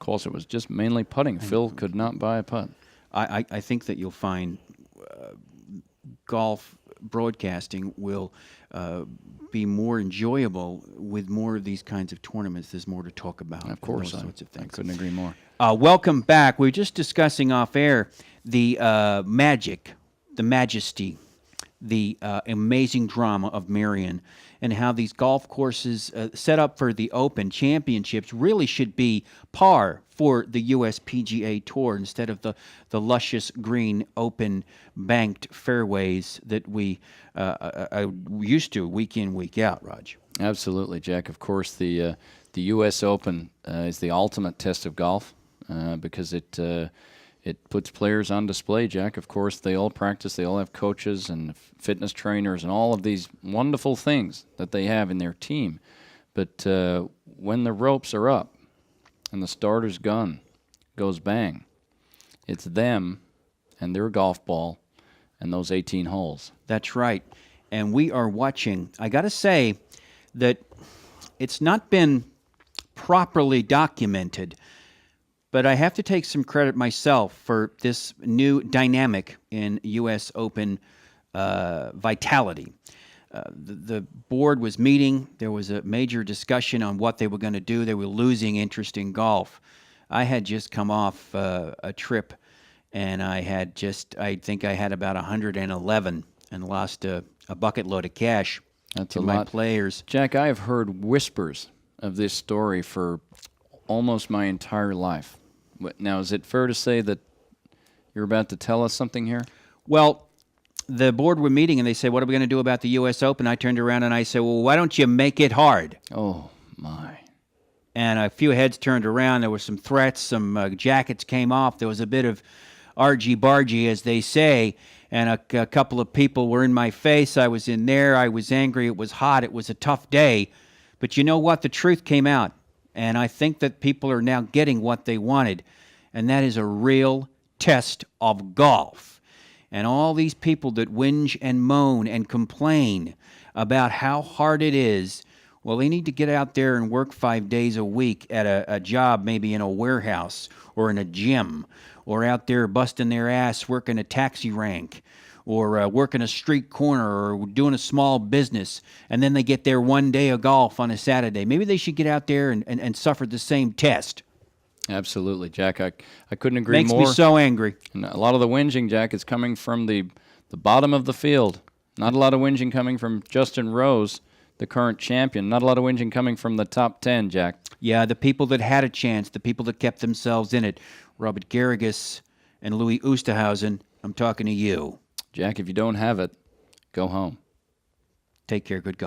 course, it was just mainly putting. Phil could not buy a putt. I think that you'll find golf broadcasting will be more enjoyable with more of these kinds of tournaments. There's more to talk about. Of course, those sorts of things. I couldn't agree more. Welcome back. We were just discussing off air the magic, the majesty, the amazing drama of Marion, and how these golf courses set up for the Open Championships really should be par for the U.S. PGA Tour instead of the luscious green open banked fairways that we used to week in, week out, Raj. Absolutely, Jack. Of course, the U.S. Open is the ultimate test of golf because it puts players on display, Jack. Of course, they all practice. They all have coaches and fitness trainers and all of these wonderful things that they have in their team. But when the ropes are up and the starter's gun goes bang, it's them and their golf ball and those 18 holes. That's right. And we are watching. I got to say that it's not been properly documented, but I have to take some credit myself for this new dynamic in U.S. Open vitality. The board was meeting. There was a major discussion on what they were going to do. They were losing interest in golf. I had just come off a trip, and I think I had about 111 and lost a bucket load of cash to my players. Jack, I have heard whispers of this story for almost my entire life. Now, is it fair to say that you're about to tell us something here? Well, the board were meeting, and they said, what are we going to do about the U.S. Open? I turned around and I said, well, why don't you make it hard? Oh, my. And a few heads turned around. There were some threats. Some jackets came off. There was a bit of argy-bargy, as they say, and a couple of people were in my face. I was in there. I was angry. It was hot. It was a tough day. But you know what? The truth came out. And I think that people are now getting what they wanted, and that is a real test of golf. And all these people that whinge and moan and complain about how hard it is, well, they need to get out there and work 5 days a week at a job, maybe in a warehouse or in a gym, or out there busting their ass working a taxi rank, or working a street corner, or doing a small business, and then they get there 1 day of golf on a Saturday. Maybe they should get out there and suffer the same test. Absolutely, Jack. I couldn't agree more. Makes me so angry. And a lot of the whinging, Jack, is coming from the bottom of the field. Not a lot of whinging coming from Justin Rose, the current champion. Not a lot of whinging coming from the top 10, Jack. Yeah, the people that had a chance, the people that kept themselves in it. Robert Garrigus and Louis Oosthuizen, I'm talking to you. Jack, if you don't have it, go home. Take care. Good golf.